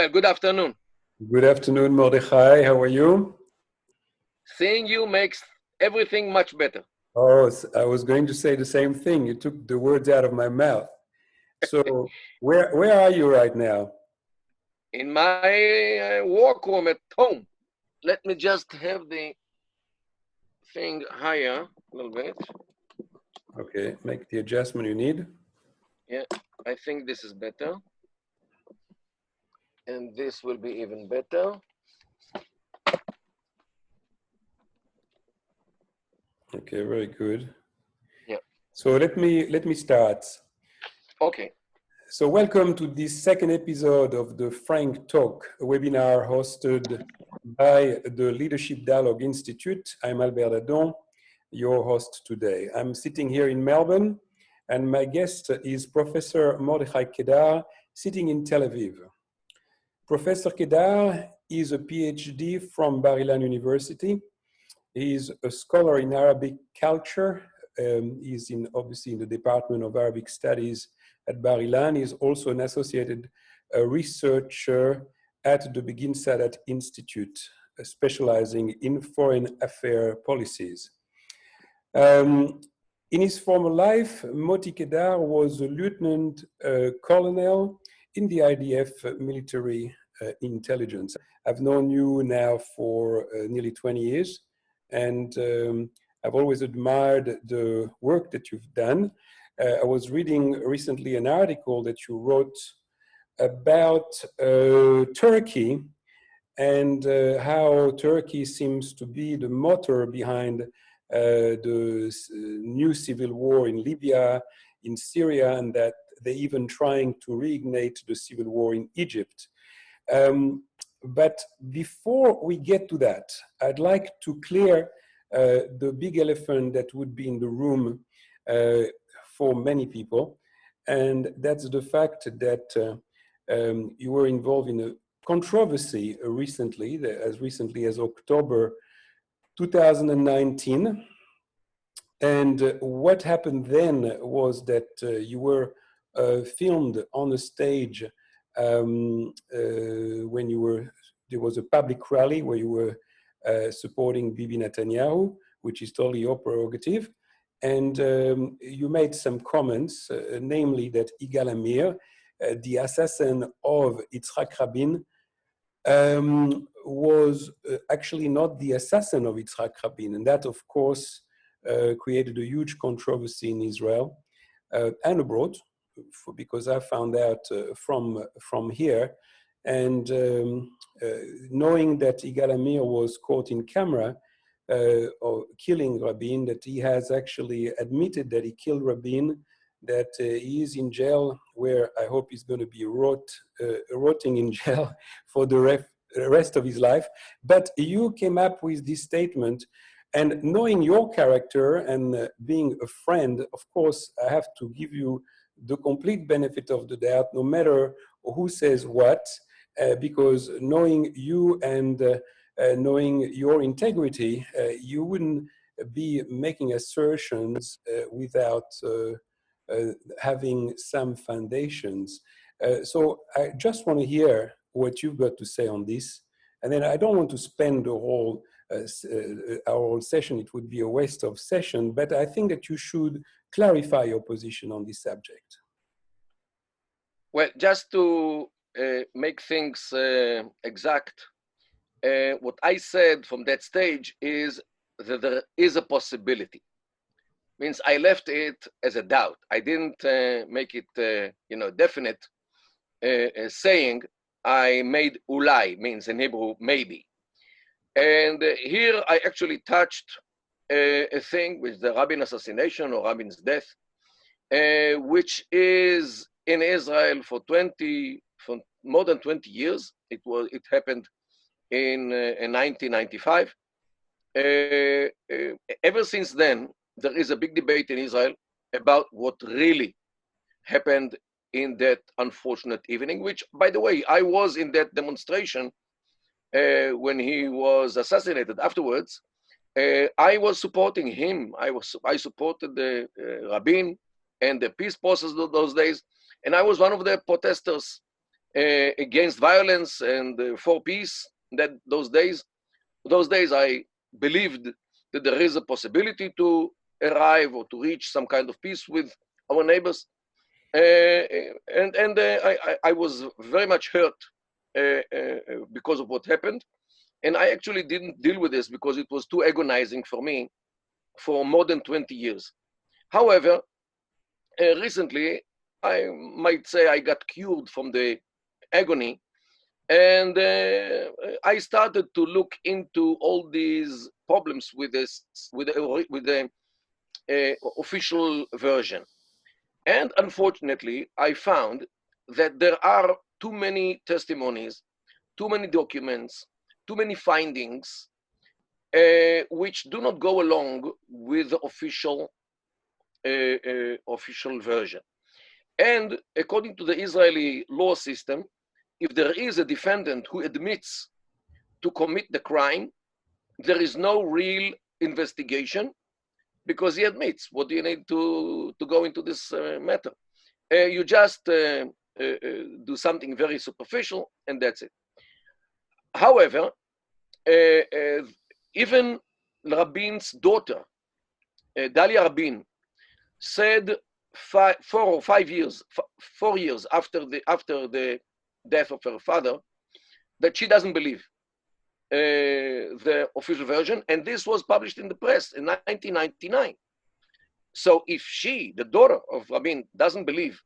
Israel, good afternoon. Good afternoon, Mordechai. How are you? Seeing you makes everything much better. Oh, I was going to say the same thing. You took the words out of my mouth. So, where are you right now? In my workroom at home. Let me just have the thing higher a little bit. Okay, make the adjustment you need. Yeah, I think this is better. And this will be even better. Okay, very good. Yeah. So let me start. Okay. So welcome to this second episode of the Frank Talk, a webinar hosted by the Leadership Dialogue Institute. I'm Albert Dadon, your host today. I'm sitting here in Melbourne, and my guest is Professor Mordechai Kedar, sitting in Tel Aviv. Professor Kedar is a PhD from Bar-Ilan University. He is a scholar in Arabic culture. He's obviously in the Department of Arabic Studies at Bar-Ilan. He's also an associated researcher at the Begin Sadat Institute, specializing in foreign affairs policies. In his former life, Moti Kedar was a lieutenant colonel in the IDF military intelligence. I've known you now for nearly 20 years, and I've always admired the work that you've done. I was reading recently an article that you wrote about Turkey and how Turkey seems to be the motor behind the new civil war in Libya, in Syria, and that they're even trying to reignite the civil war in Egypt. But before we get to that, I'd like to clear the big elephant that would be in the room for many people, and that's the fact that you were involved in a controversy recently as October 2019. And what happened then was that you were filmed on a stage when there was a public rally where you were supporting Bibi Netanyahu, which is totally your prerogative. And you made some comments, namely that Yigal Amir, the assassin of Yitzhak Rabin, was actually not the assassin of Yitzhak Rabin. And that, of course, created a huge controversy in Israel and abroad, because I found out from here. And knowing that Yigal Amir was caught in camera or killing Rabin, that he has actually admitted that he killed Rabin, that he is in jail, where I hope he's going to be rotting in jail for the rest of his life. But you came up with this statement, and knowing your character and being a friend, of course, I have to give you the complete benefit of the doubt, no matter who says what, because knowing you and knowing your integrity, you wouldn't be making assertions without having some foundations. So I just want to hear what you've got to say on this. And then I don't want to spend the whole our whole session. It would be a waste of session, but I think that you should clarify your position on this subject. Well, just to make things exact, what I said from that stage is that there is a possibility. Means I left it as a doubt. I didn't make it, definite, saying I made ulai, means in Hebrew, maybe. And here I actually touched a thing with the Rabin assassination or Rabin's death, which is in Israel for more than 20 years. It happened in 1995. Ever since then, there is a big debate in Israel about what really happened in that unfortunate evening, which, by the way, I was in that demonstration when he was assassinated afterwards. I was supporting him. I supported the Rabin and the peace process those days, and I was one of the protesters against violence and for peace. Those days, I believed that there is a possibility to arrive or to reach some kind of peace with our neighbors. I was very much hurt because of what happened. And I actually didn't deal with this because it was too agonizing for me for more than 20 years. However, recently, I might say I got cured from the agony, and I started to look into all these problems with the official version. And unfortunately, I found that there are too many testimonies, too many documents, too many findings, which do not go along with the official version. And according to the Israeli law system, if there is a defendant who admits to commit the crime, there is no real investigation because he admits. What do you need to go into this matter? You just do something very superficial, and that's it. However, even Rabin's daughter, Dalia Rabin, said 4 years after the death of her father that she doesn't believe the official version, and this was published in the press in 1999. So if she, the daughter of Rabin, doesn't believe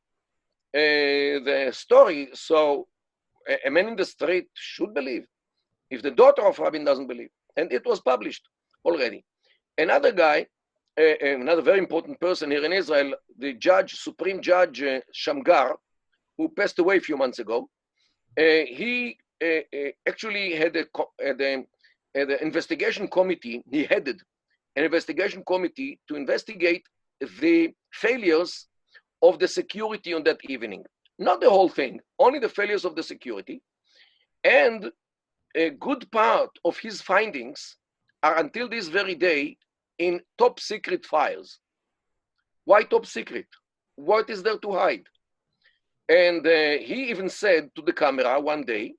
the story, so a man in the street should believe. If the daughter of Rabin doesn't believe, and it was published already. Another guy, another very important person here in Israel, the Supreme Judge Shamgar, who passed away a few months ago, he actually had an investigation committee. He headed an investigation committee to investigate the failures of the security on that evening. Not the whole thing, only the failures of the security. And a good part of his findings are until this very day in top secret files. Why top secret? What is there to hide? And he even said to the camera one day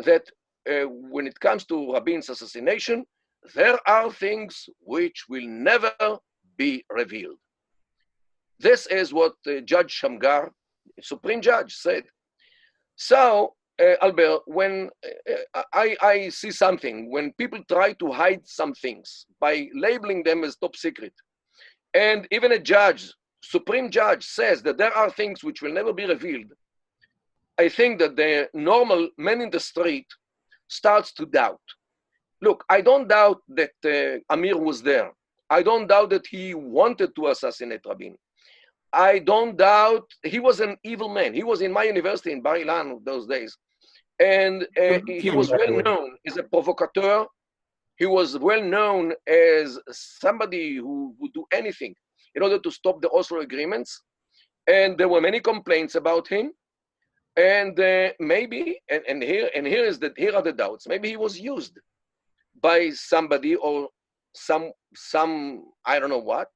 that when it comes to Rabin's assassination, there are things which will never be revealed. This is what Judge Shamgar, Supreme Judge, said. So, Albert, when I see something, when people try to hide some things by labeling them as top secret, and even a judge, Supreme Judge, says that there are things which will never be revealed, I think that the normal man in the street starts to doubt. Look, I don't doubt that Amir was there. I don't doubt that he wanted to assassinate Rabin. I don't doubt he was an evil man. He was in my university in Bar-Ilan those days. And he was well known as a provocateur. He was well known as somebody who would do anything in order to stop the Oslo agreements. And there were many complaints about him. And maybe, here are the doubts. Maybe he was used by somebody or some I don't know what,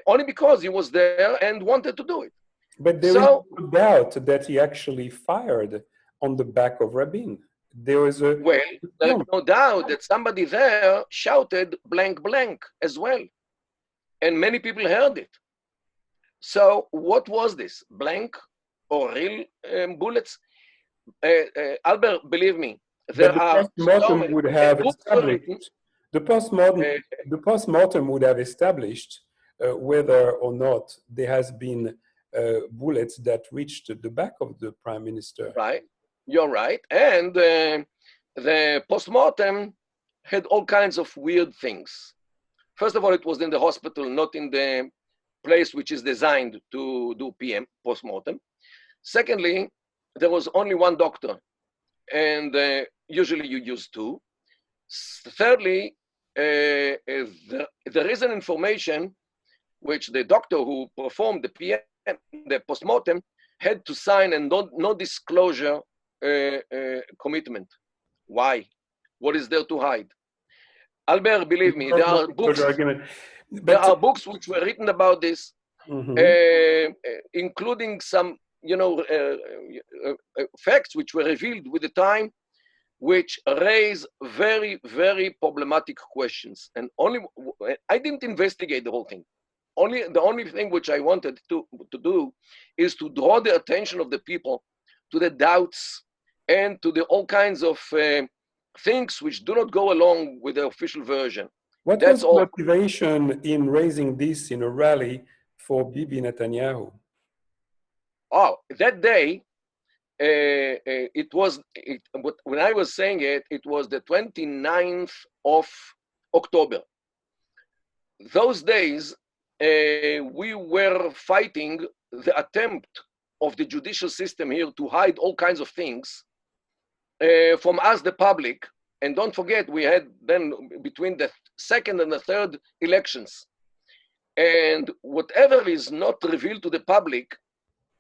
only because he was there and wanted to do it. But there is no doubt that he actually fired on the back of Rabin. There is there's no doubt that somebody there shouted blank blank as well, and many people heard it. So what was this, blank or real bullets? Albert, believe me, the postmortem would have established. The postmortem would have established whether or not there has been bullets that reached the back of the prime minister. Right, you're right. And the postmortem had all kinds of weird things. First of all, it was in the hospital, not in the place which is designed to do postmortem. Secondly, there was only one doctor, and usually you use two. Thirdly, there is an information which the doctor who performed the postmortem had to sign a non-disclosure commitment. Why? What is there to hide? Albert, believe me, there are books which were written about this, including some facts which were revealed with the time, which raise very, very problematic questions. And I didn't investigate the whole thing. The only thing which I wanted to do is to draw the attention of the people to the doubts and to the all kinds of things which do not go along with the official version. What was the motivation in raising this in a rally for Bibi Netanyahu? Oh, that day, when I was saying it, it was the 29th of October. Those days, we were fighting the attempt of the judicial system here to hide all kinds of things from us, the public. And don't forget, we had then between the second and the third elections. And whatever is not revealed to the public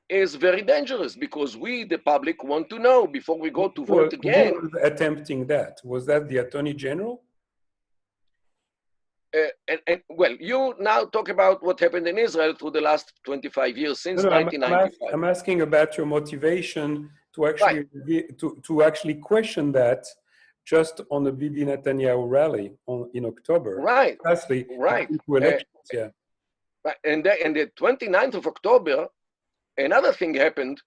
is very dangerous, because we, the public, want to know before we go to vote again. Who was attempting that? Was that the Attorney General? Well, you now talk about what happened in Israel through the last 25 years, since 1995. I'm asking about your motivation to actually, to actually question that just on the Bibi Netanyahu rally in October. Right. Lastly, right. Elections, yeah. Right. And the 29th of October, another thing happened,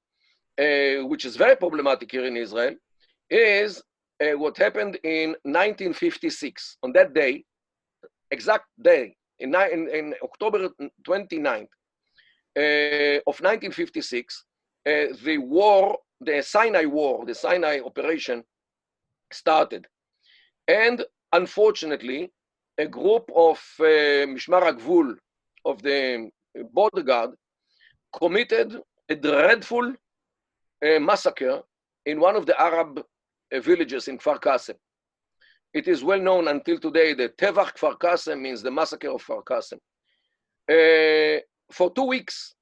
which is very problematic here in Israel, is what happened in 1956. On that day, exact day, in October 29th of 1956, the Sinai operation started. And unfortunately, a group of Mishmar HaGvul, of the border guard, committed a dreadful massacre in one of the Arab villages in Kfar Kasem. It is well known until today that Tevach Kfar Kasem means the massacre of Kfar Kasem. For 2 weeks,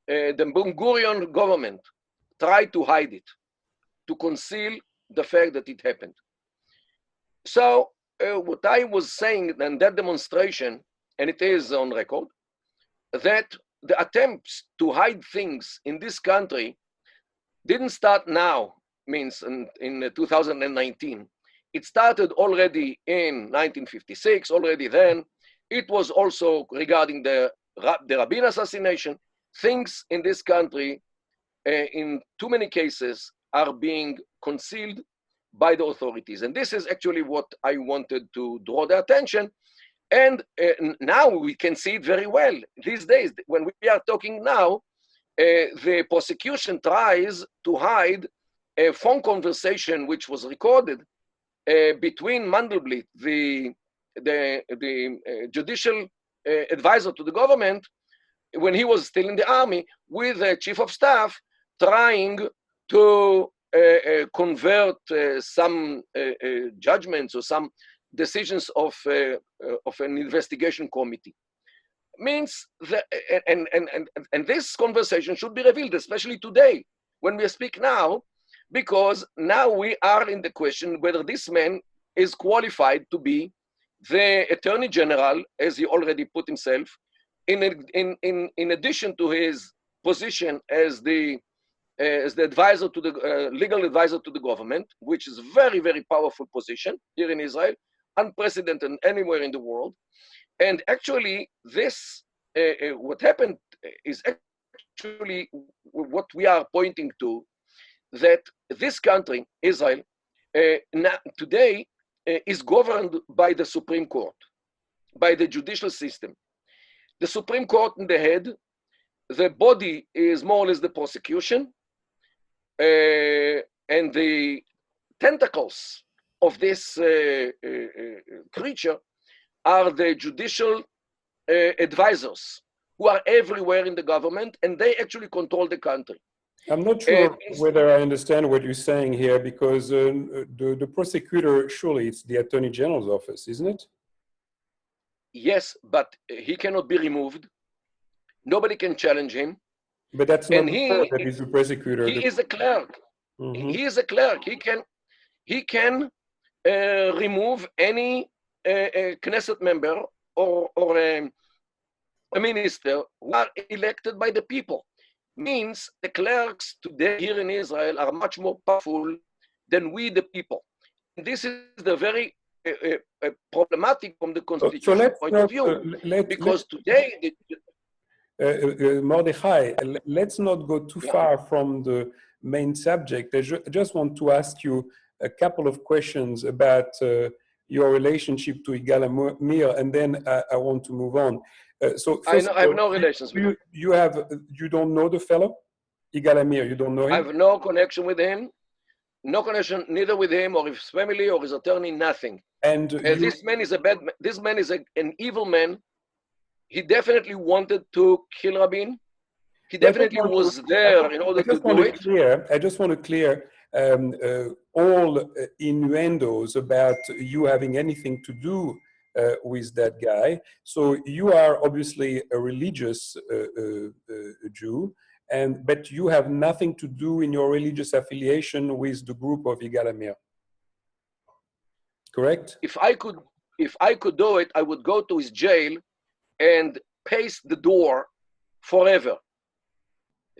the Ben-Gurion government tried to hide it, to conceal the fact that it happened. So what I was saying in that demonstration, and it is on record, that the attempts to hide things in this country didn't start now, means in 2019. It started already in 1956, already then. It was also regarding the Rabin assassination. Things in this country, in too many cases, are being concealed by the authorities. And this is actually what I wanted to draw the attention. And now we can see it very well. These days, when we are talking now, the prosecution tries to hide a phone conversation which was recorded between Mandelblit, the judicial advisor to the government, when he was still in the army, with the chief of staff, trying to convert some judgments or some decisions of an investigation committee. Means that, and this conversation should be revealed, especially today, when we speak now, because now we are in the question whether this man is qualified to be the Attorney General, as he already put himself, in addition to his position as the advisor to the legal advisor to the government, which is a very, very powerful position here in Israel, unprecedented anywhere in the world. And actually, this, what happened is actually what we are pointing to, that this country, Israel, today is governed by the Supreme Court, by the judicial system. The Supreme Court in the head, the body is more or less the prosecution, and the tentacles of this creature are the judicial advisors, who are everywhere in the government, and they actually control the country. I'm not sure whether I understand what you're saying here, because the prosecutor, surely it's the Attorney General's office, isn't it? Yes, but he cannot be removed. Nobody can challenge him. But that's not the court that is the prosecutor. He is a clerk. Mm-hmm. He is a clerk. He can remove any Knesset member or a minister who are elected by the people. means the clerks today here in Israel are much more powerful than we, the people. And this is the very problematic from the constitutional point of view. Because today, Mordechai, let's not go too far from the main subject. I just want to ask you a couple of questions about your relationship to Yigal Amir, and then I want to move on. So first I have no relations with him. You don't know the fellow, Yigal Amir. You don't know him. I have no connection with him. No connection neither with him or his family or his attorney. Nothing. And this man is a bad. This man is an evil man. He definitely wanted to kill Rabin. He definitely was there in order to do it. I just want to clear all innuendos about you having anything to do with that guy. So you are obviously a religious Jew, but you have nothing to do in your religious affiliation with the group of Yigal Amir. Correct? If I could do it, I would go to his jail and paste the door forever.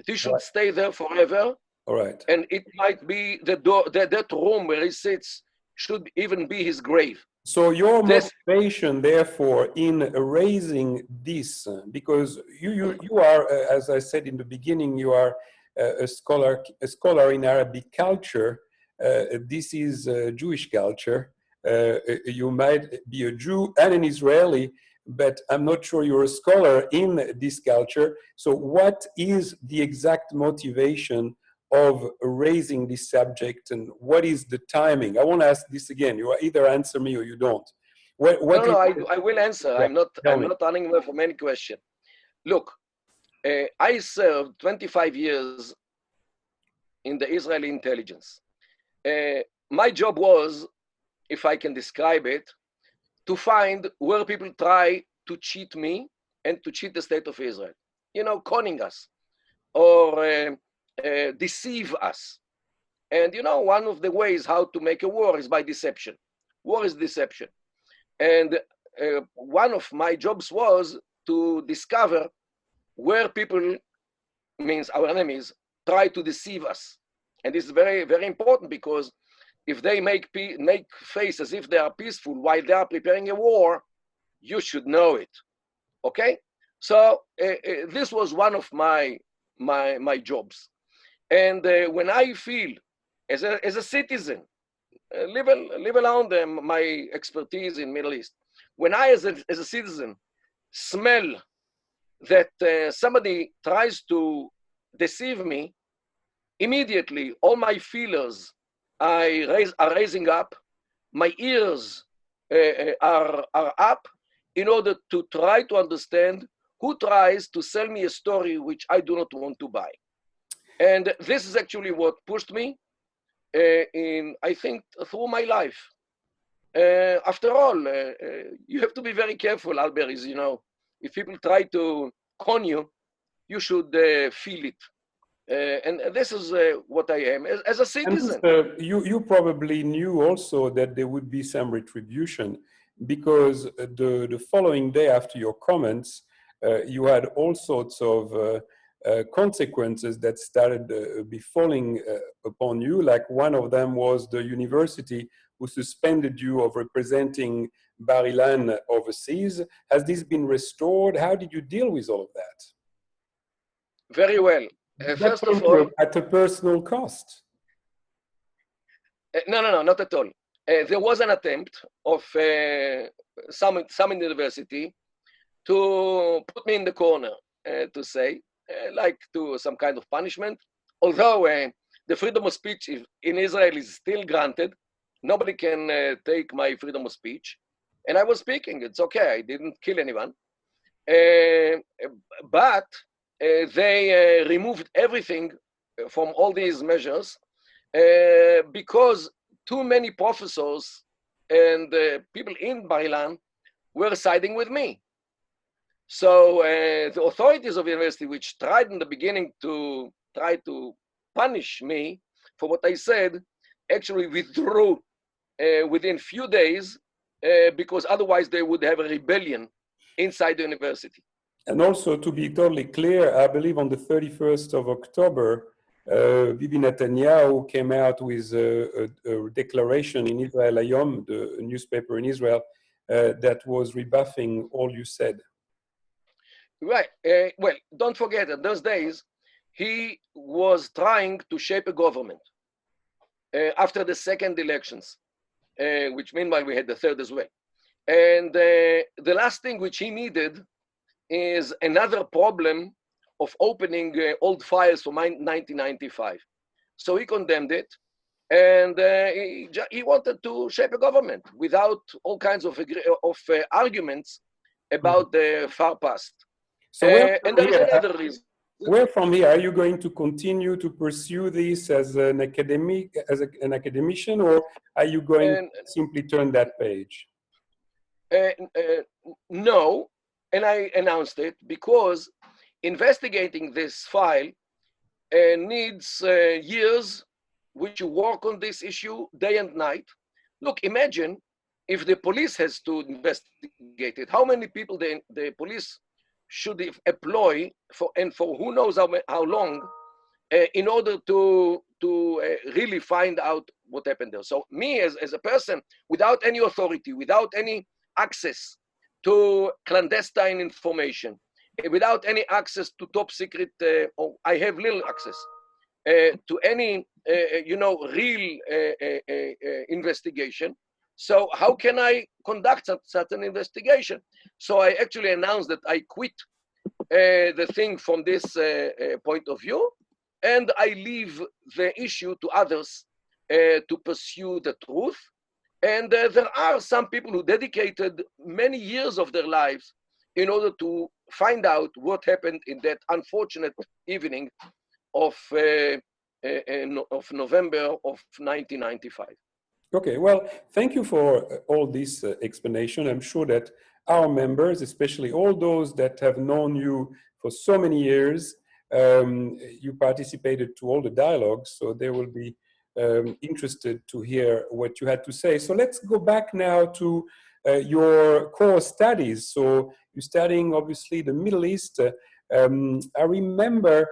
He should stay there forever. All right. And it might be the door, that room where he sits should even be his grave. So your motivation, therefore, in raising this, because you are, as I said in the beginning, you are a scholar in Arabic culture. This is Jewish culture. You might be a Jew and an Israeli, but I'm not sure you're a scholar in this culture. So what is the exact motivation of raising this subject, and what is the timing? I want to ask this again. You either answer me or you don't. I will answer. Yeah, I'm not running away from any question. Look, I served 25 years in the Israeli intelligence. My job was, if I can describe it, to find where people try to cheat me and to cheat the state of Israel. You know, conning us or deceive us. And you know, one of the ways how to make a war is by deception. War is deception. And one of my jobs was to discover where people, means our enemies, try to deceive us. And this is very, very important, because if they make face as if they are peaceful while they are preparing a war, you should know it. Okay? So this was one of my jobs. And when I feel, as a citizen, leave alone my expertise in Middle East, when I, as a citizen, smell that somebody tries to deceive me, immediately all my feelers are raising up, my ears are up, in order to try to understand who tries to sell me a story which I do not want to buy. And this is actually what pushed me I think, through my life. After all, you have to be very careful, Albert, you know, if people try to con you, you should feel it. And this is what I am as a citizen. And, you probably knew also that there would be some retribution, because the following day after your comments, you had all sorts of consequences that started befalling upon you. Like one of them was the university who suspended you of representing Bar-Ilan overseas. Has this been restored? How did you deal with all of that? Very well. First of all, at a personal cost. No, not at all. There was an attempt of some university to put me in the corner, to say, like to some kind of punishment. Although the freedom of speech in Israel is still granted, nobody can take my freedom of speech. And I was speaking, it's okay, I didn't kill anyone. But they removed everything from all these measures because too many professors and people in Bar-Ilan were siding with me. So the authorities of the university, which tried in the beginning to try to punish me for what I said, actually withdrew within few days because otherwise they would have a rebellion inside the university. And also, to be totally clear, I believe on the 31st of October, Bibi Netanyahu came out with a declaration in Israel Hayom, the newspaper in Israel, that was rebuffing all you said. Right. Well, don't forget that those days he was trying to shape a government after the second elections, which meanwhile we had the third as well. And the last thing which he needed is another problem of opening old files from 1995. So he condemned it, and he wanted to shape a government without all kinds of arguments about the far past. So And there is another reason. Where from here are you going to continue to pursue this as an an academician, or are you going to simply turn that page? No, and I announced it because investigating this file needs years which you work on this issue day and night. Look, imagine if the police has to investigate it. How many people the police should employ for who knows how long in order to really find out what happened there. So me as a person without any authority, without any access to clandestine information, without any access to top secret, or I have little access to any, real investigation. So how can I conduct such an investigation? So I actually announced that I quit the thing from this point of view, and I leave the issue to others to pursue the truth. And there are some people who dedicated many years of their lives in order to find out what happened in that unfortunate evening of November of 1995. Okay, well, thank you for all this explanation. I'm sure that our members, especially all those that have known you for so many years, you participated to all the dialogues, so they will be interested to hear what you had to say. So let's go back now to your core studies. So you're studying, obviously, the Middle East. I remember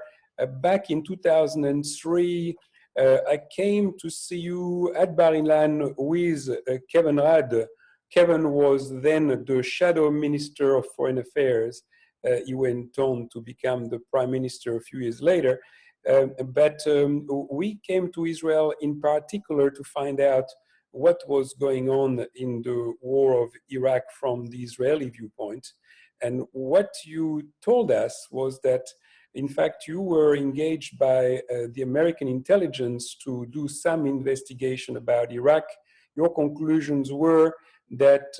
back in 2003, I came to see you at Bar-Ilan with Kevin Rudd. Kevin was then the shadow minister of foreign affairs. He went on to become the prime minister a few years later. But we came to Israel in particular to find out what was going on in the war of Iraq from the Israeli viewpoint. And what you told us was that in fact, you were engaged by the American intelligence to do some investigation about Iraq. Your conclusions were that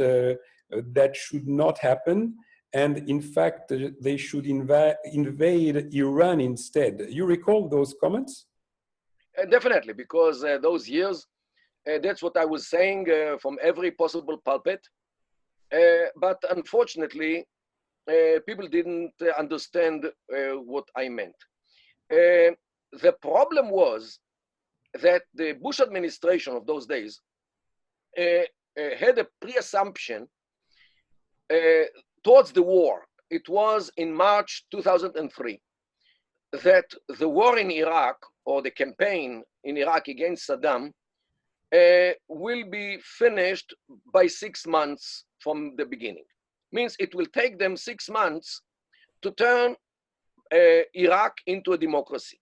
that should not happen, and in fact, they should invade Iran instead. You recall those comments? Definitely, because those years, that's what I was saying from every possible pulpit. But unfortunately, people didn't understand what I meant. The problem was that the Bush administration of those days had a pre-assumption towards the war. It was in March 2003 that the war in Iraq, or the campaign in Iraq against Saddam, will be finished by 6 months from the beginning. Means it will take them 6 months to turn Iraq into a democracy.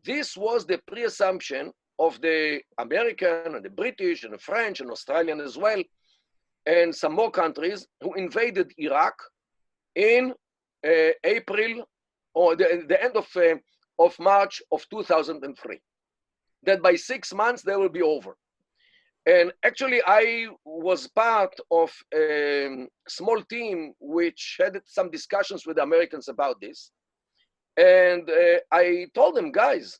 This was the pre-assumption of the American and the British and the French and Australian as well, and some more countries who invaded Iraq in April or the end of March of 2003. That by 6 months they will be over. And actually, I was part of a small team which had some discussions with the Americans about this. And I told them, guys,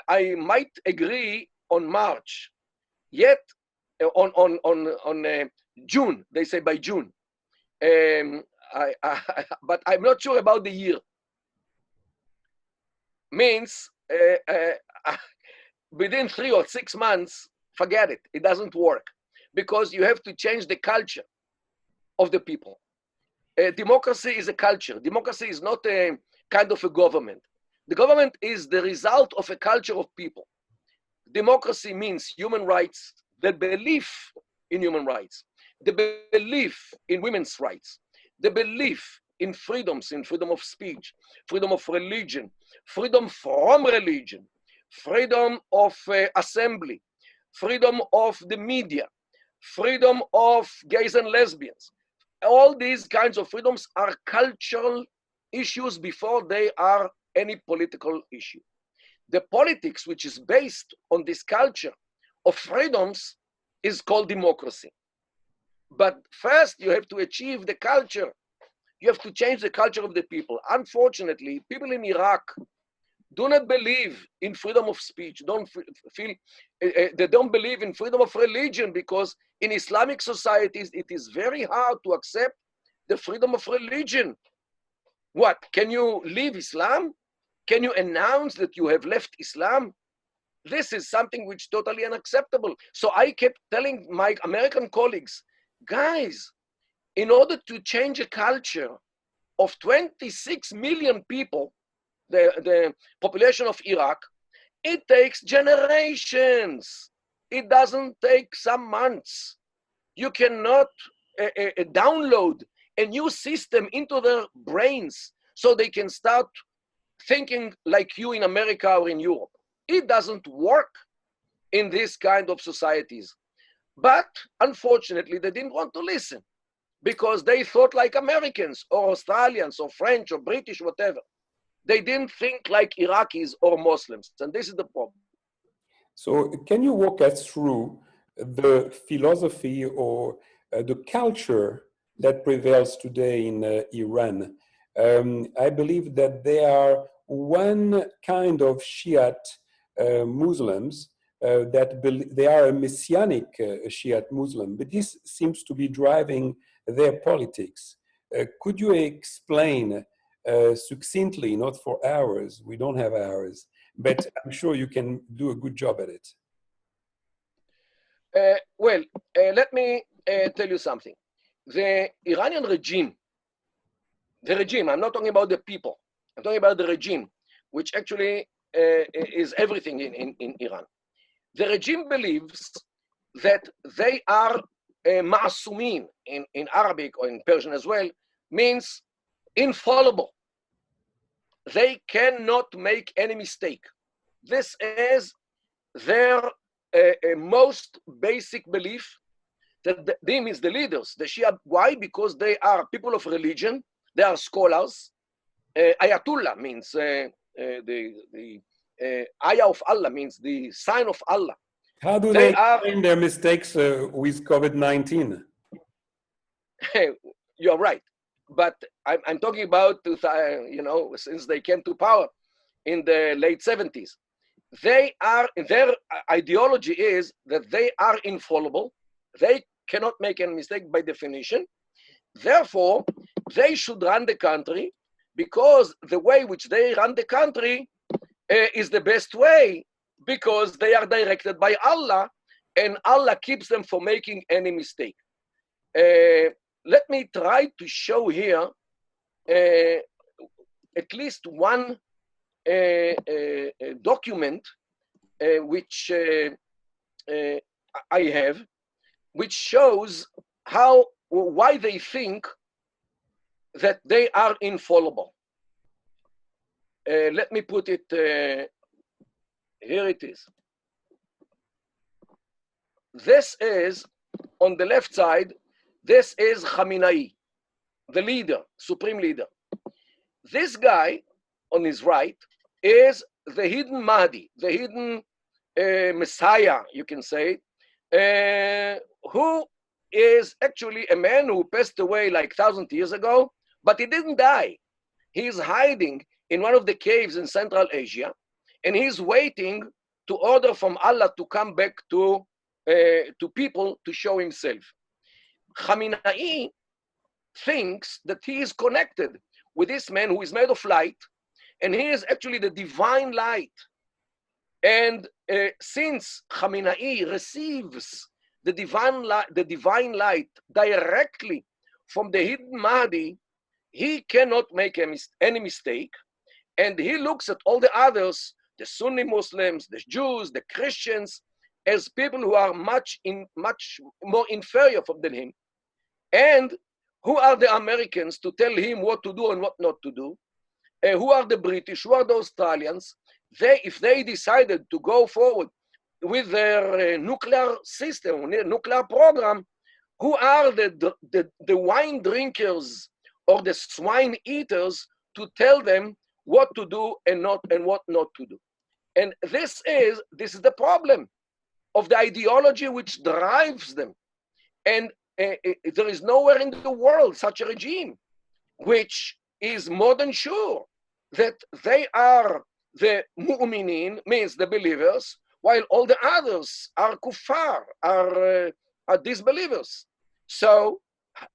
I might agree on March, yet on June, they say by June. But I'm not sure about the year. Means within 3 or 6 months, forget it. It doesn't work because you have to change the culture of the people. democracy is a culture. Democracy is not a kind of a government. The government is the result of a culture of people. Democracy means human rights, the belief in human rights, the belief in women's rights, the belief in freedoms, in freedom of speech, freedom of religion, freedom from religion, freedom of assembly, freedom of the media, freedom of gays and lesbians. All these kinds of freedoms are cultural issues before they are any political issue. The politics, which is based on this culture of freedoms, is called democracy. But first, you have to achieve the culture. You have to change the culture of the people. Unfortunately, people in Iraq do not believe in freedom of speech, they don't believe in freedom of religion, because in Islamic societies, it is very hard to accept the freedom of religion. What, can you leave Islam? Can you announce that you have left Islam? This is something which is totally unacceptable. So I kept telling my American colleagues, guys, in order to change a culture of 26 million people, the population of Iraq, it takes generations. It doesn't take some months. You cannot download a new system into their brains so they can start thinking like you in America or in Europe. It doesn't work in this kind of societies. But unfortunately, they didn't want to listen because they thought like Americans or Australians or French or British, whatever. They didn't think like Iraqis or Muslims, and this is the problem. So can you walk us through the philosophy or the culture that prevails today in Iran? I believe that there are one kind of Shiite Muslims they are a messianic Shiite Muslim, but this seems to be driving their politics. Could you explain succinctly, not for hours, we don't have hours, but I'm sure you can do a good job at it. Let me tell you something. The Iranian regime, I'm not talking about the people, I'm talking about the regime, which actually is everything in Iran. The regime believes that they are ma'asumin in Arabic or in Persian as well, means infallible. They cannot make any mistake. This is their most basic belief, that they means the leaders, the Shia. Why? Because they are people of religion, they are scholars. Ayatollah means the ayah of Allah, means the sign of Allah. How do they explain their mistakes with COVID-19? You're right. But I'm talking about, since they came to power in the late 70s. Their ideology is that they are infallible. They cannot make any mistake by definition. Therefore, they should run the country, because the way which they run the country is the best way, because they are directed by Allah, and Allah keeps them from making any mistake. Let me try to show here at least one document which I have, which shows why they think that they are infallible. Let me put it, here it is. This is, on the left side, this is Khamenei, the leader, supreme leader. This guy on his right is the hidden Mahdi, the hidden Messiah, you can say, who is actually a man who passed away like 1,000 years ago, but he didn't die. He's hiding in one of the caves in Central Asia, and he's waiting to order from Allah to come back to people to show himself. Khamenei thinks that he is connected with this man who is made of light, and he is actually the divine light. And since Khamenei receives the divine light directly from the hidden Mahdi, he cannot make any mistake, and he looks at all the others, the Sunni Muslims, the Jews, the Christians, as people who are much more inferior than him. And who are the Americans to tell him what to do and what not to do? Who are the British? Who are the Australians? If they decided to go forward with their nuclear system, nuclear program, who are the wine drinkers or the swine eaters to tell them what to do and what not to do? And this is the problem of the ideology which drives them. And there is nowhere in the world such a regime which is more than sure that they are the mu'minin, means the believers, while all the others are kuffar, are disbelievers. So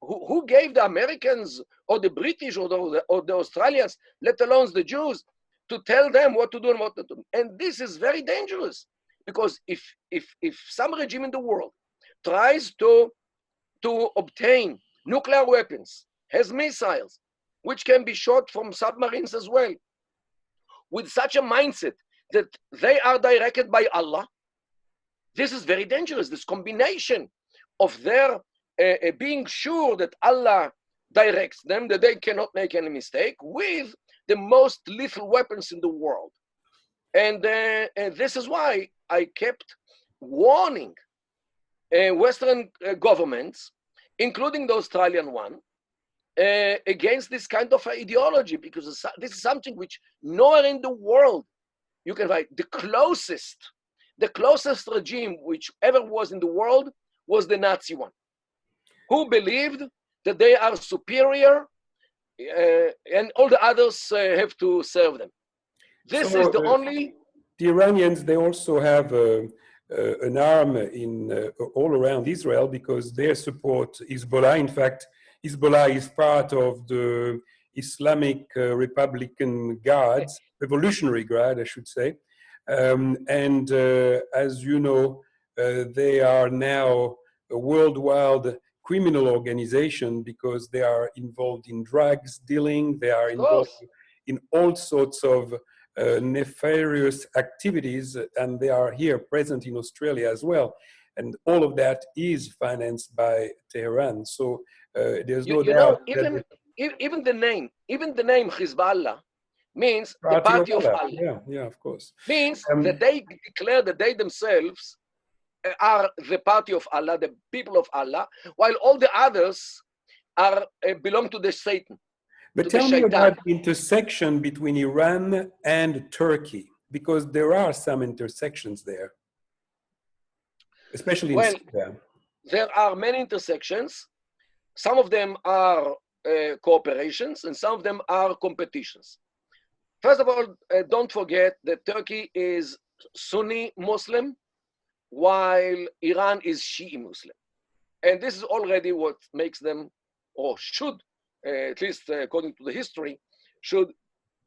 who gave the Americans or the British or the Australians, let alone the Jews, to tell them what to do and what not to do? And this is very dangerous, because if some regime in the world tries to obtain nuclear weapons, has missiles, which can be shot from submarines as well, with such a mindset that they are directed by Allah, this is very dangerous. This combination of their being sure that Allah directs them, that they cannot make any mistake, with the most lethal weapons in the world. And this is why I kept warning Western governments, including the Australian one, against this kind of ideology, because this is something which nowhere in the world you can find. The closest regime which ever was in the world was the Nazi one, who believed that they are superior and all the others have to serve them. This is the only... The Iranians, they also have an arm in all around Israel, because they support Hezbollah. In fact, Hezbollah is part of the Islamic Republican Guards, Revolutionary Guard, I should say. And as you know, they are now a worldwide criminal organization, because they are involved in drugs dealing, they are involved in all sorts of nefarious activities, and they are here present in Australia as well. And all of that is financed by Tehran. So there's no doubt. Even the name Hezbollah means the party of Allah. Yeah, of course. Means that they declare that they themselves are the party of Allah, the people of Allah, while all the others are belong to the Satan. But tell me about the intersection between Iran and Turkey, because there are some intersections there, especially in Syria. There are many intersections. Some of them are cooperations, and some of them are competitions. First of all, don't forget that Turkey is Sunni Muslim, while Iran is Shi'i Muslim. And this is already what makes them, or should, at least according to the history, should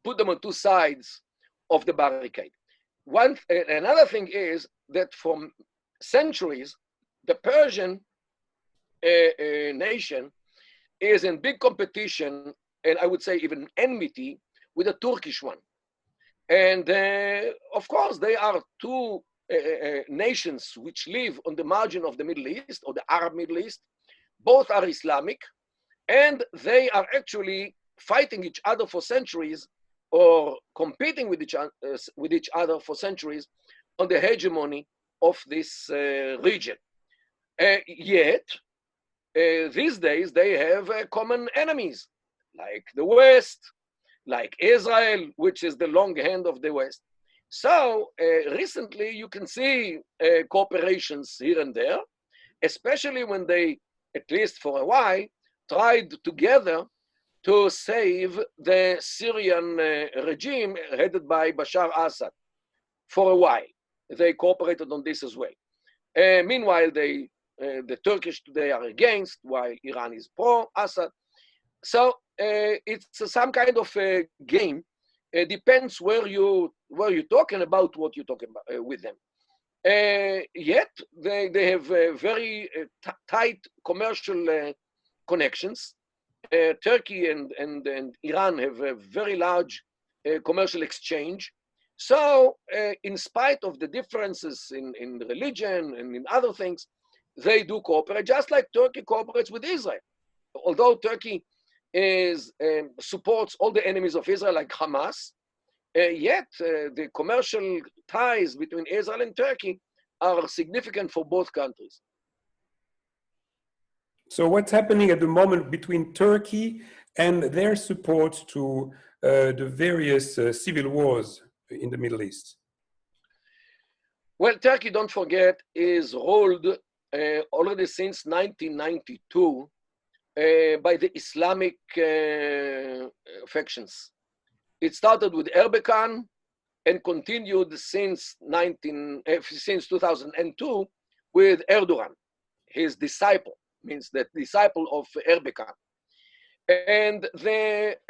put them on two sides of the barricade. Another thing is that for centuries, the Persian nation is in big competition, and I would say even enmity, with the Turkish one. And of course, they are two nations which live on the margin of the Middle East, or the Arab Middle East. Both are Islamic, and they are actually fighting each other for centuries, or competing with each other for centuries on the hegemony of this region. Yet, these days, they have common enemies, like the West, like Israel, which is the long hand of the West. So recently, you can see cooperations here and there, especially when they, at least for a while, tried together to save the Syrian regime headed by Bashar Assad. For a while, they cooperated on this as well. Meanwhile, the Turkish today are against, while Iran is pro-Assad. So it's some kind of a game. It depends where you're talking about, what you're talking about with them. Yet they have very tight commercial connections. Turkey and Iran have a very large commercial exchange. So in spite of the differences in religion and in other things, they do cooperate, just like Turkey cooperates with Israel. Although Turkey supports all the enemies of Israel, like Hamas, yet the commercial ties between Israel and Turkey are significant for both countries. So what's happening at the moment between Turkey and their support to the various civil wars in the Middle East? Well, Turkey, don't forget, is ruled already since 1992 by the Islamic factions. It started with Erbakan and continued since 2002 with Erdogan, his disciple, means the disciple of Erbakan. And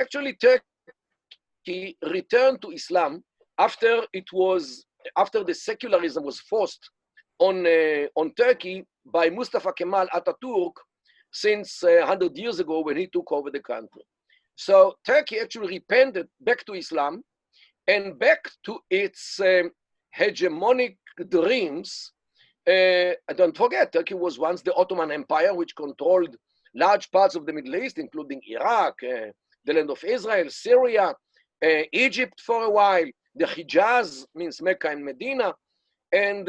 actually Turkey returned to Islam after the secularism was forced on Turkey by Mustafa Kemal Atatürk since 100 years ago when he took over the country. So Turkey actually repented back to Islam and back to its hegemonic dreams. Don't forget, Turkey was once the Ottoman Empire, which controlled large parts of the Middle East, including Iraq, the land of Israel, Syria, Egypt for a while, the Hijaz, means Mecca and Medina, and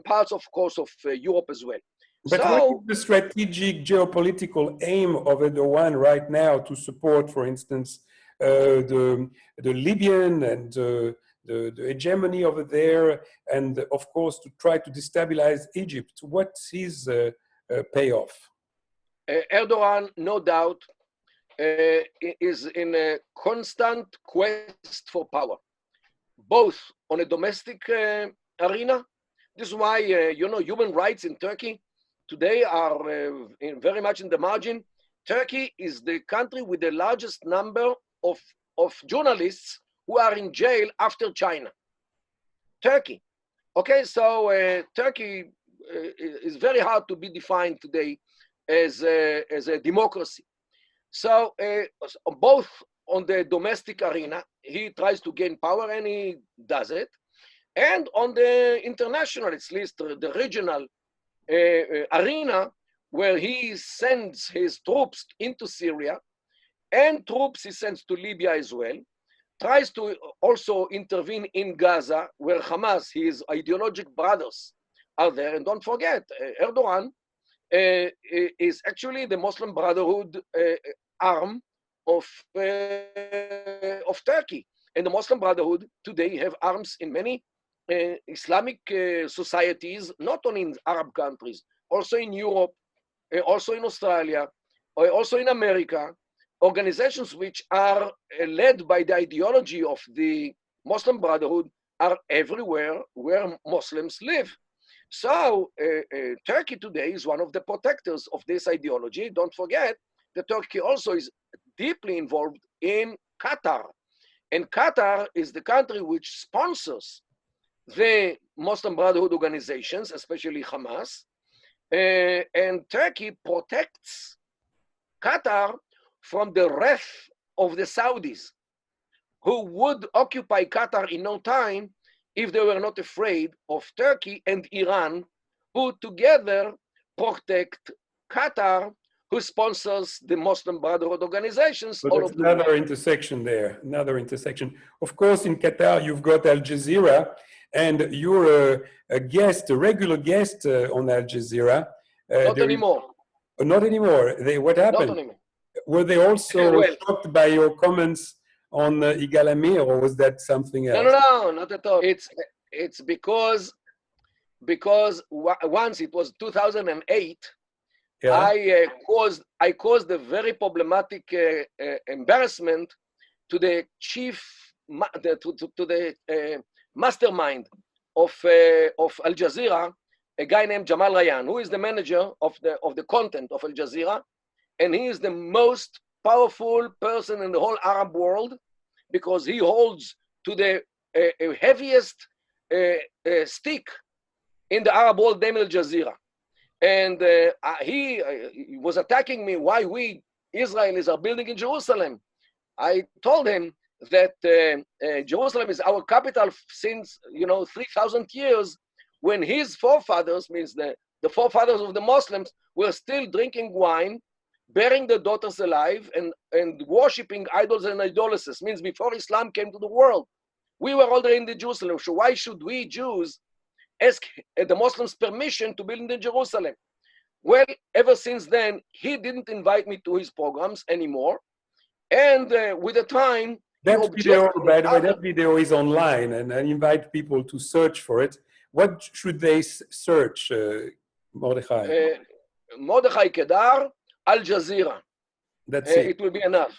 parts, of course, of Europe as well. But what is the strategic geopolitical aim of Erdogan right now to support, for instance, the Libyan and the hegemony over there, and of course to try to destabilize Egypt? What's his payoff? Erdogan, no doubt, is in a constant quest for power, both on a domestic arena. This is why, human rights in Turkey today are very much in the margin. Turkey is the country with the largest number of journalists who are in jail after China. Turkey. Okay, so Turkey is very hard to be defined today as a democracy. So both on the domestic arena, he tries to gain power and he does it. And on the international, at least the regional arena, where he sends his troops into Syria and troops he sends to Libya as well, tries to also intervene in Gaza, where Hamas, his ideological brothers, are there. And don't forget, Erdogan is actually the Muslim Brotherhood arm of Turkey. And the Muslim Brotherhood today have arms in many Islamic societies, not only in Arab countries, also in Europe, also in Australia, also in America, organizations which are led by the ideology of the Muslim Brotherhood are everywhere where Muslims live. So Turkey today is one of the protectors of this ideology. Don't forget that Turkey also is deeply involved in Qatar. And Qatar is the country which sponsors the Muslim Brotherhood organizations, especially Hamas. And Turkey protects Qatar from the wrath of the Saudis, who would occupy Qatar in no time if they were not afraid of Turkey and Iran, who together protect Qatar, who sponsors the Muslim Brotherhood organizations. But that's another intersection there, another intersection. Of course, in Qatar, you've got Al Jazeera, and you're a guest, a regular guest on Al Jazeera. Not anymore. Not anymore. What happened? Not anymore. Were they also shocked by your comments on Yigal Amir, or was that something else? No, not at all. It's because once it was 2008, yeah. I caused a very problematic embarrassment to the mastermind of Al Jazeera, a guy named Jamal Rayyan, who is the manager of the content of Al Jazeera, and he is the most powerful person in the whole Arab world because he holds to the heaviest stick in the Arab world, named Al Jazeera. And he was attacking me why we Israelis are building in Jerusalem. I told him that Jerusalem is our capital since 3,000 years, when his forefathers, means the forefathers of the Muslims, were still drinking wine, burying their daughters alive, and worshipping idols and idolaters. Means before Islam came to the world, we were already in the Jerusalem. So why should we Jews ask the Muslims permission to build in Jerusalem? Well, ever since then, he didn't invite me to his programs anymore. And with the time, that video, by the way, that video is online, and I invite people to search for it. What should they search, Mordechai? Mordechai Kedar, Al Jazeera. That's it. It will be enough.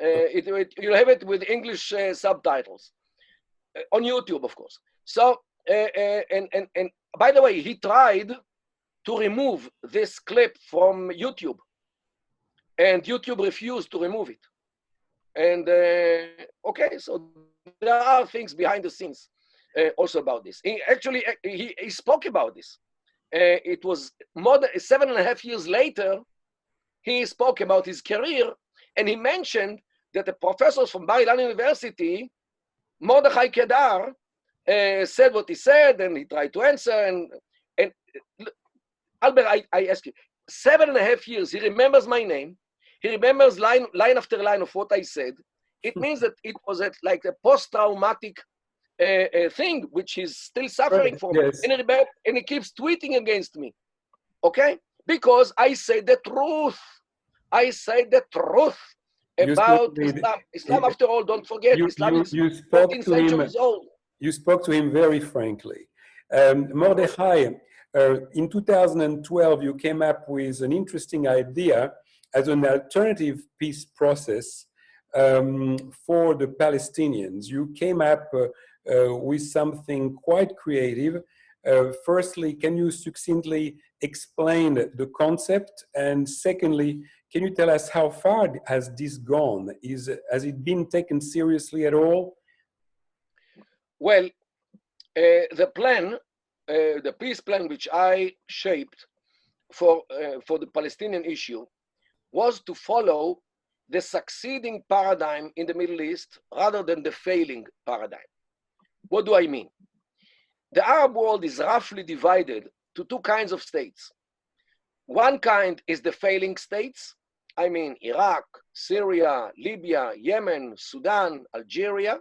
You'll have it with English subtitles on YouTube, of course. So, and by the way, he tried to remove this clip from YouTube, and YouTube refused to remove it. And okay, so there are things behind the scenes also about this. He spoke about this. It was more than 7.5 years later, he spoke about his career, and he mentioned that the professors from Bar-Ilan University, Mordechai Kedar, said what he said, and he tried to answer. And Albert, I ask you, 7.5 years, he remembers my name. He remembers line after line of what I said. It means that it was like a post-traumatic thing, which he's still suffering from. Yes. And he keeps tweeting against me, okay? Because I say the truth. I say the truth about Islam. Islam, after all, don't forget, Islam is 14 centuries old. You spoke to him very frankly. Mordechai, in 2012, you came up with an interesting idea as an alternative peace process for the Palestinians. You came up with something quite creative. Firstly, can you succinctly explain the concept? And secondly, can you tell us how far has this gone? Has it been taken seriously at all? Well, the plan, the peace plan which I shaped for the Palestinian issue, was to follow the succeeding paradigm in the Middle East rather than the failing paradigm. What do I mean? The Arab world is roughly divided to two kinds of states. One kind is the failing states. I mean, Iraq, Syria, Libya, Yemen, Sudan, Algeria.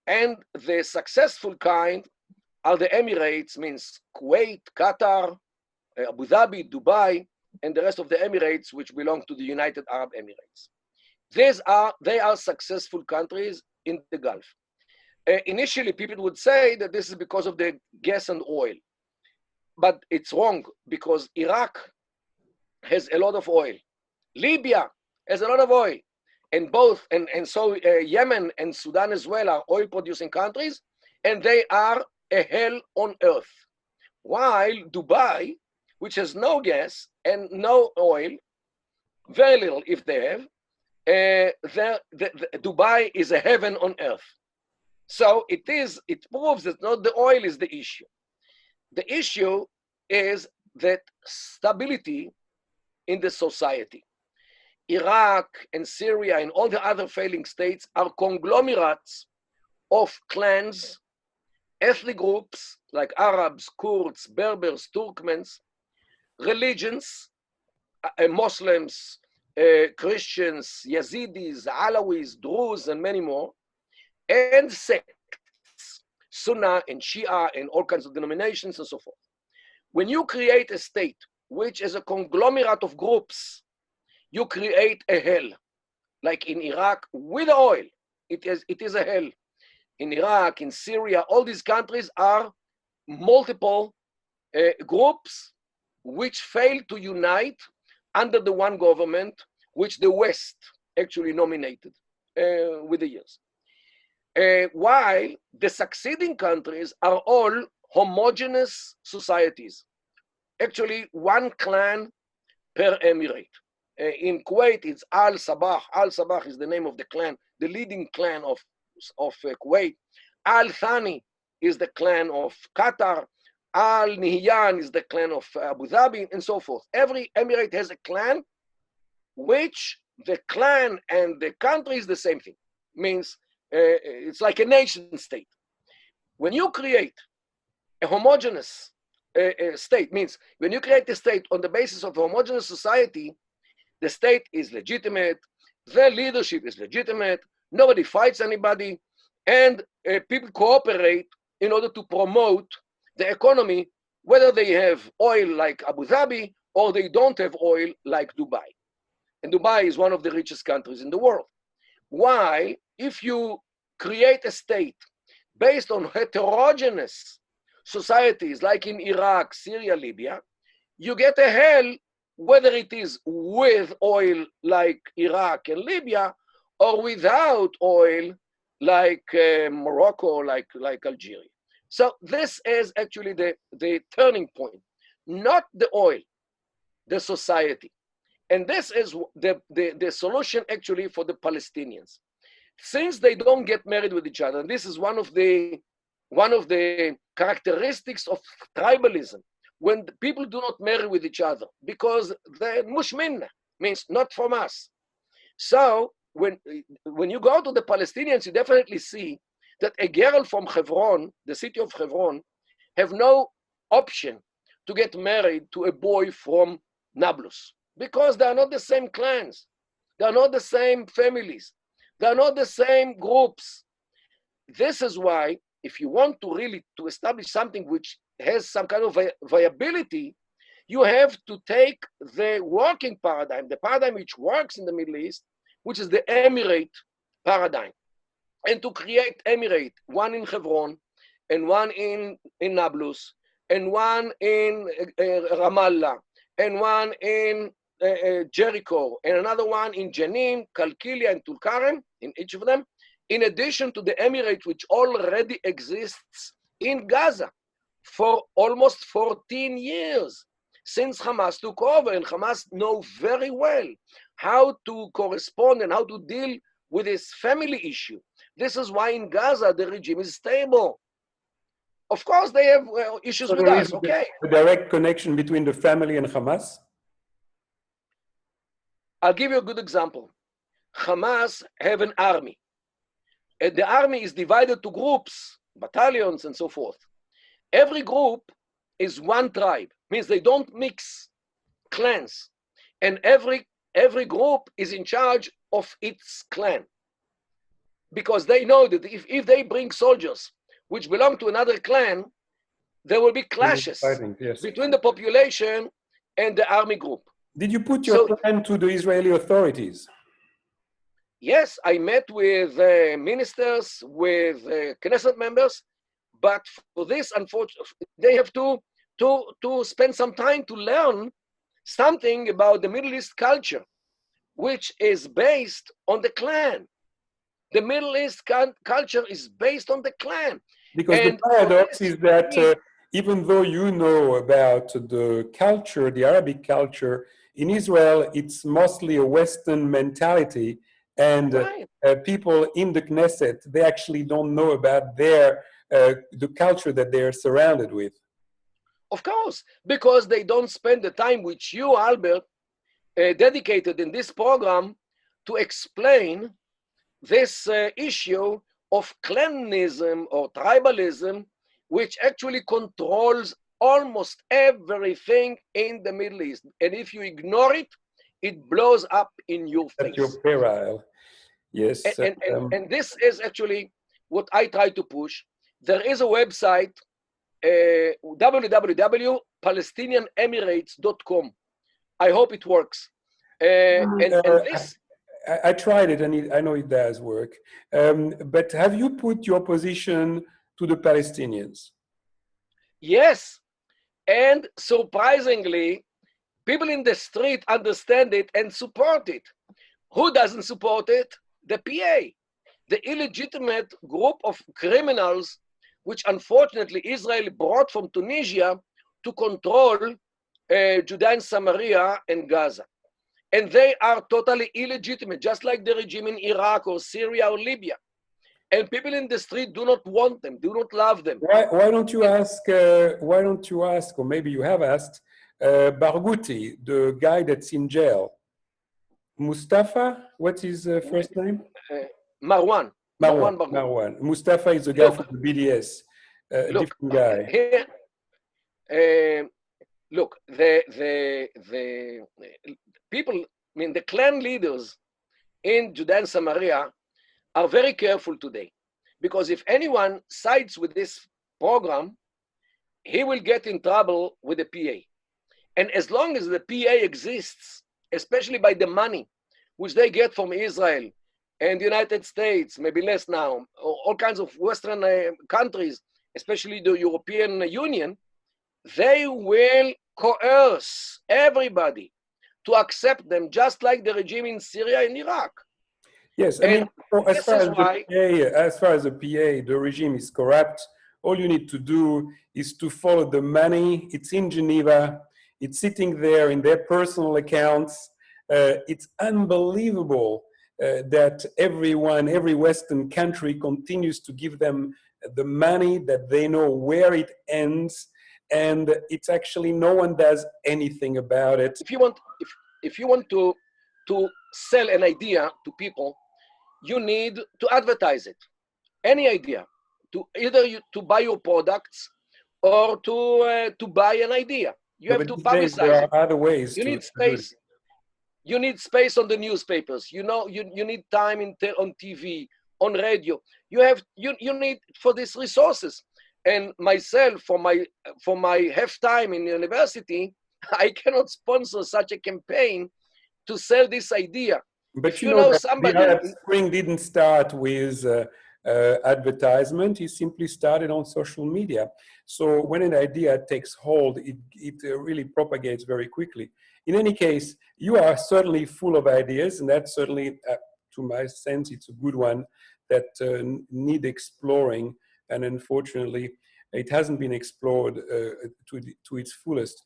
And the successful kind are the Emirates, means Kuwait, Qatar, Abu Dhabi, Dubai, and the rest of the Emirates, which belong to the United Arab Emirates. They are successful countries in the Gulf. Initially, people would say that this is because of the gas and oil, but it's wrong, because Iraq has a lot of oil. Libya has a lot of oil, and so Yemen and Sudan as well are oil-producing countries, and they are a hell on earth. While Dubai, which has no gas and no oil, very little if they have, Dubai is a heaven on earth. So it proves that not the oil is the issue. The issue is that stability in the society. Iraq and Syria and all the other failing states are conglomerates of clans, ethnic groups like Arabs, Kurds, Berbers, Turkmens, religions, Muslims, Christians, Yazidis, Alawis, Druze, and many more, and sects, Sunnah and Shia and all kinds of denominations and so forth. When you create a state which is a conglomerate of groups, you create a hell. Like in Iraq, with oil, it is a hell. In Iraq, in Syria, all these countries are multiple groups which fail to unite under the one government, which the West actually nominated with the years. While the succeeding countries are all homogeneous societies, actually one clan per emirate. In Kuwait, it's Al-Sabah. Al-Sabah is the name of the clan, the leading clan of Kuwait. Al-Thani is the clan of Qatar. Al-Nihyan is the clan of Abu Dhabi, and so forth. Every emirate has a clan which the clan and the country is the same thing. Means it's like a nation state. When you create a homogeneous state, means when you create a state on the basis of a homogeneous society, the state is legitimate, the leadership is legitimate, nobody fights anybody, and people cooperate in order to promote the economy, whether they have oil like Abu Dhabi or they don't have oil like Dubai. And Dubai is one of the richest countries in the world. Why, if you create a state based on heterogeneous societies like in Iraq, Syria, Libya, you get a hell whether it is with oil like Iraq and Libya or without oil like Morocco, like Algeria. So this is actually the turning point, not the oil, the society. And this is the solution actually for the Palestinians. Since they don't get married with each other, and this is one of the characteristics of tribalism, when people do not marry with each other, because the mushminna means not from us. So when you go to the Palestinians, you definitely see that a girl from Hebron, the city of Hebron, have no option to get married to a boy from Nablus, because they are not the same clans, they are not the same families, they are not the same groups. This is why, if you want to really to establish something which has some kind of viability, you have to take the working paradigm, the paradigm which works in the Middle East, which is the emirate paradigm, and to create emirate, one in Hebron, and one in Nablus, and one in Ramallah, and one in Jericho, and another one in Jenin, Kalkilia, and Tulkarem, in each of them, in addition to the emirate which already exists in Gaza for almost 14 years since Hamas took over, and Hamas know very well how to correspond and how to deal with this family issue. This is why in Gaza the regime is stable. Of course, they have issues with us, okay? A direct connection between the family and Hamas? I'll give you a good example. Hamas have an army. And the army is divided to groups, battalions, and so forth. Every group is one tribe, means they don't mix clans. And every group is in charge of its clan. Because they know that if they bring soldiers which belong to another clan, there will be clashes between the population and the army group. Did you put your plan to the Israeli authorities? Yes, I met with ministers, with Knesset members, but for this, unfortunately, they have to spend some time to learn something about the Middle East culture, which is based on the clan. The Middle East culture is based on the clan. Because the paradox is that even though you know about the culture, the Arabic culture, in Israel, it's mostly a Western mentality, and people in the Knesset, they actually don't know about the culture that they're surrounded with. Of course, because they don't spend the time which you, Albert, dedicated in this program to explain this issue of clanism or tribalism, which actually controls almost everything in the Middle East. And if you ignore it, it blows up in your face. That's your peril. Yes. And this is actually what I try to push. There is a website, www.palestinianemirates.com. I hope it works. I tried it, and I know it does work. But have you put your position to the Palestinians? Yes. And surprisingly, people in the street understand it and support it. Who doesn't support it? The PA, the illegitimate group of criminals, which unfortunately Israel brought from Tunisia to control Judea and Samaria and Gaza. And they are totally illegitimate, just like the regime in Iraq or Syria or Libya. And people in the street do not want them, do not love them. Why don't you ask, or maybe you have asked, Barghouti, the guy that's in jail? Mustafa, what's his first name? Marwan. Marwan. Barghouti. Marwan. Mustafa is a guy Look, from the BDS, a look, different guy. here, look, the people, I mean, the clan leaders in Judea and Samaria are very careful today, because if anyone sides with this program, he will get in trouble with the PA. And as long as the PA exists, especially by the money which they get from Israel and the United States, maybe less now, all kinds of Western countries, especially the European Union, they will coerce everybody to accept them, just like the regime in Syria and Iraq. Yes, I mean, as This far is as why, the PA, the regime is corrupt. All you need to do is to follow the money. It's in Geneva. It's sitting there in their personal accounts. It's unbelievable that every Western country continues to give them the money, that they know where it ends, and it's actually no one does anything about it. if you want to sell an idea to people, you need to advertise it. Any idea, to either to buy your products or to buy an idea. You have But to these days there publicize are it. other ways You to need do it. space. You need space on the newspapers. You know, you need time on TV, on radio. You need for these resources. And myself, for my half time in university, I cannot sponsor such a campaign to sell this idea. But If you you know know that the somebody, Arab Spring didn't start with advertisement. It simply started on social media. So when an idea takes hold, it really propagates very quickly. In any case, you are certainly full of ideas, and that's certainly, to my sense, it's a good one that need exploring. And unfortunately, it hasn't been explored to its fullest.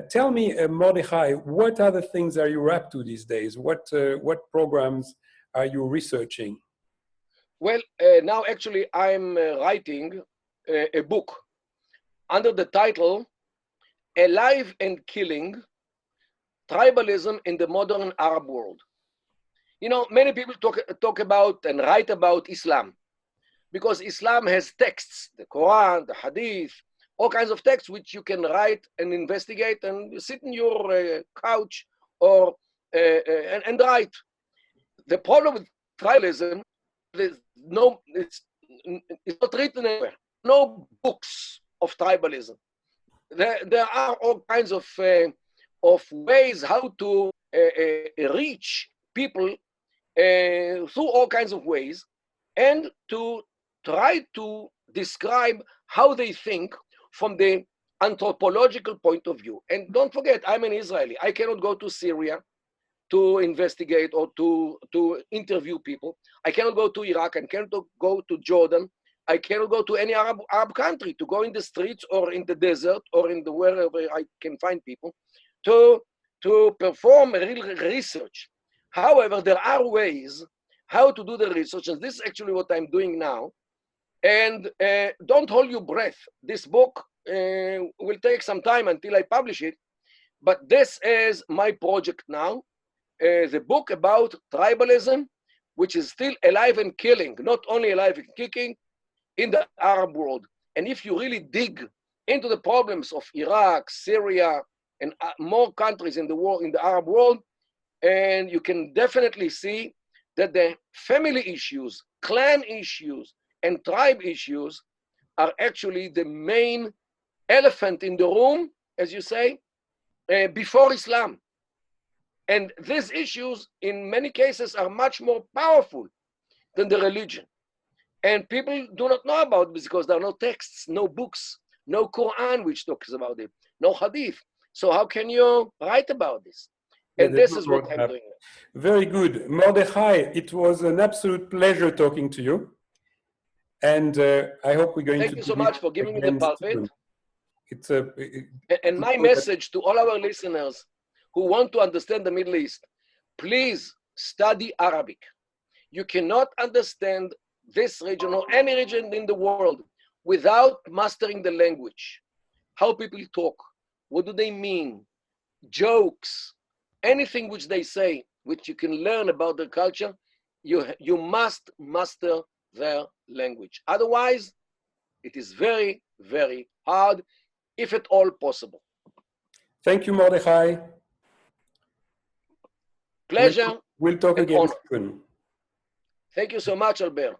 Tell me, Mordechai, what other things are you up to these days? What programs are you researching? well, now actually I'm writing a book under the title "Alive and Killing: Tribalism in the Modern Arab World." You know, many people talk about and write about Islam, because Islam has texts, the Quran, the Hadith, all kinds of texts which you can write and investigate and sit in your couch or and write. The problem with tribalism is it's not written anywhere. No books of tribalism. There are all kinds of ways how to reach people through all kinds of ways, and to try to describe how they think from the anthropological point of view. And don't forget, I'm an Israeli. I cannot go to Syria to investigate or to interview people. I cannot go to Iraq. I cannot go to Jordan. I cannot go to any Arab country to go in the streets or in the desert or in the wherever I can find people to perform real research. However, there are ways how to do the research, and this is actually what I'm doing now. And don't hold your breath. This book will take some time until I publish it, but this is my project now. The book about tribalism, which is still alive and killing, not only alive and kicking, in the Arab world. And if you really dig into the problems of Iraq, Syria, and more countries in the world, in the Arab world, and you can definitely see that the family issues, clan issues, and tribe issues are actually the main elephant in the room, as you say, before Islam. And these issues, in many cases, are much more powerful than the religion. And people do not know about this because there are no texts, no books, no Quran which talks about it, no Hadith. So how can you write about this? And this is what I'm doing. Very good. Mordechai, it was an absolute pleasure talking to you. And I hope we're going to Thank you so much for giving me the pulpit. And my message to all our listeners who want to understand the Middle East, please study Arabic. You cannot understand this region or any region in the world without mastering the language. How people talk, what do they mean, jokes, anything which they say. which you can learn about their culture, you must master their language. Otherwise, it is very, very hard, if at all possible. Thank you, Mordechai. Pleasure. We'll talk and again honor. soon. Thank you so much, Albert.